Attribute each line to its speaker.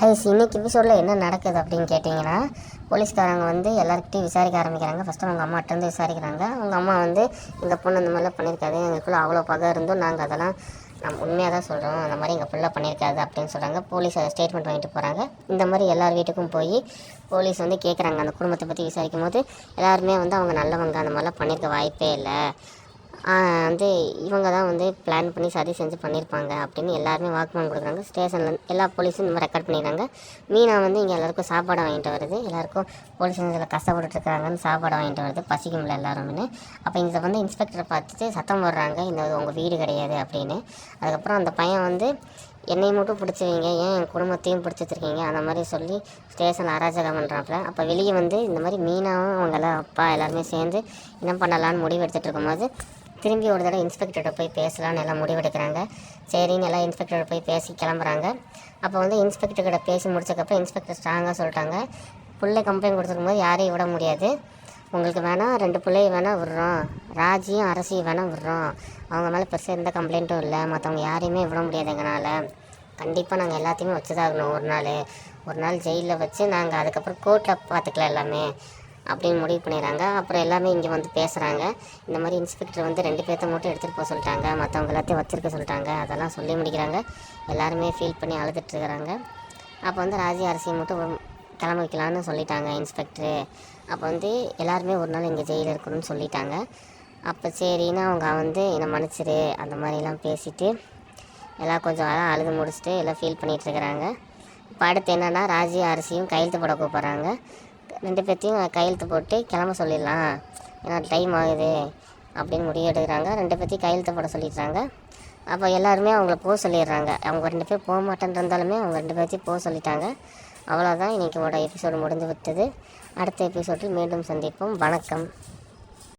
Speaker 1: Guys இன்னைக்கு எபிசோடில் என்ன நடக்குது அப்படின்னு கேட்டிங்கன்னா, போலீஸ்காரங்க வந்து எல்லாருக்கிட்டையும் விசாரிக்க ஆரம்பிக்கிறாங்க. ஃபஸ்ட்டு அவங்க அம்மாட்டேருந்து விசாரிக்கிறாங்க. அவங்க அம்மா வந்து இந்த பொண்ணு இந்த மாதிரிலாம் பண்ணியிருக்காது, எங்களுக்குள்ளே அவ்வளோ பகை இருந்தும் நாங்கள் அதெல்லாம் உண்மையாக தான் சொல்கிறோம், அந்த மாதிரி எங்கள் பிள்ளை பண்ணியிருக்காது அப்படின்னு சொல்கிறாங்க. போலீஸ் அதை ஸ்டேட்மெண்ட் வாங்கிட்டு போகிறாங்க. இந்த மாதிரி எல்லார் வீட்டுக்கும் போய் போலீஸ் வந்து கேட்குறாங்க. அந்த குடும்பத்தை பற்றி விசாரிக்கும் போது எல்லாருமே வந்து அவங்க நல்லவங்க, அந்த மாதிரிலாம் பண்ணியிருக்க வாய்ப்பே இல்லை, வந்து இவங்க தான் வந்து பிளான் பண்ணி சதி செஞ்சு பண்ணியிருப்பாங்க அப்படின்னு எல்லாருமே வாக்குமூலம் கொடுக்குறாங்க. ஸ்டேஷனில் எல்லா போலீஸும் இந்த மாதிரி ரெக்கார்ட் பண்ணிடுறாங்க. மீனா வந்து இங்கே எல்லாருக்கும் சாப்பாடு வாங்கிட்டு வருது. எல்லாருக்கும் போலீஸ் இதில் கஷ்டப்பட்டுருக்காங்கன்னு சாப்பாடு வாங்கிட்டு வருது, பசிக்கும்ல எல்லாருமே. அப்போ இதை வந்து இன்ஸ்பெக்டரை பார்த்துட்டு சத்தம் போடுறாங்க, இந்த உங்கள் வீடு கிடையாது அப்படின்னு. அதுக்கப்புறம் அந்த பையன் வந்து என்னை மட்டும் பிடிச்சி வைங்க, ஏன் என் குடும்பத்தையும் பிடிச்சி வச்சுருக்கீங்க, அந்த மாதிரி சொல்லி ஸ்டேஷனில் அராஜகம் பண்ணுறாப்புல. அப்போ வெளியே வந்து இந்த மாதிரி மீனாவும் அவங்கெல்லாம் அப்பா எல்லாருமே சேர்ந்து என்ன பண்ணலான்னு முடிவு எடுத்துகிட்டு இருக்கும்போது திரும்பி ஒரு தடவை இன்ஸ்பெக்டர்கிட்ட போய் பேசலான்னு எல்லாம் முடிவெடுக்கிறாங்க. சரின்னு எல்லாம் இன்ஸ்பெக்டர்கிட்ட போய் பேசி கிளம்புறாங்க. அப்போ வந்து இன்ஸ்பெக்டர்கிட்ட பேசி முடிச்சக்கப்புறம் இன்ஸ்பெக்டர் ஸ்ட்ராங்காக சொல்லிட்டாங்க, பிள்ளை கம்ப்ளைண்ட் கொடுத்துருக்கும்போது யாரையும் விட முடியாது, உங்களுக்கு வேணால் 2 பிள்ளையை வேணால் விடுறோம், ராஜியும் அரசியும் வேணால் விடுறோம், அவங்க மேலே பெருசாக எந்த கம்ப்ளைண்ட்டும் இல்லை, மற்றவங்க யாரையுமே விட முடியாது எங்களால், கண்டிப்பாக நாங்கள் எல்லாத்தையுமே வச்சு தான் இருக்கணும், ஒரு நாள் ஜெயிலில் வச்சு நாங்கள் அதுக்கப்புறம் கோர்ட்டில் பார்த்துக்கலாம் எல்லாமே அப்படின்னு முடிவு பண்ணிடுறாங்க. அப்புறம் எல்லாமே இங்கே வந்து பேசுகிறாங்க. இந்த மாதிரி இன்ஸ்பெக்டர் வந்து 2 பேர்த்த மட்டும் எடுத்துகிட்டு போக சொல்லிட்டாங்க, மற்றவங்க எல்லாத்தையும் வச்சுருக்க சொல்லிட்டாங்க, அதெல்லாம் சொல்லி முடிக்கிறாங்க. எல்லாருமே ஃபீல் பண்ணி அழுதுட்டுருக்குறாங்க. அப்போ வந்து ராஜி அரசியை மட்டும் கிளம்ப வைக்கலான்னு சொல்லிட்டாங்க இன்ஸ்பெக்டரு. அப்போ வந்து எல்லாருமே ஒரு நாள் இங்கே ஜெயிலில் இருக்கணும்னு சொல்லிட்டாங்க. அப்போ சரின்னு அவங்க வந்து என்னை மன்னிச்சிரு அந்த மாதிரிலாம் பேசிவிட்டு எல்லாம் கொஞ்சம் அழுது முடிச்சுட்டு எல்லாம் ஃபீல் பண்ணிகிட்ருக்குறாங்க. இப்போ அடுத்து என்னென்னா ராஜி அரசியும் கையெழுத்து போட கூப்பிட்றாங்க. 2 பேர்த்தையும் கையெழுத்து போட்டு கிளம்ப சொல்லிடலாம், ஏன்னா டைம் ஆகுது அப்படின்னு முடிவு எடுக்கிறாங்க. 2 பேர்த்தையும் கையெழுத்து போட சொல்லிடுறாங்க. அப்போ எல்லாருமே அவங்கள போக சொல்லிடுறாங்க. அவங்க 2 பேர் போக மாட்டேன்னு இருந்தாலுமே அவங்க 2 பேர்த்தையும் போக சொல்லிட்டாங்க. அவ்வளோதான், இன்றைக்கி எபிசோடு முடிந்து விட்டது. அடுத்த எபிசோடில் மீண்டும் சந்திப்போம். வணக்கம்.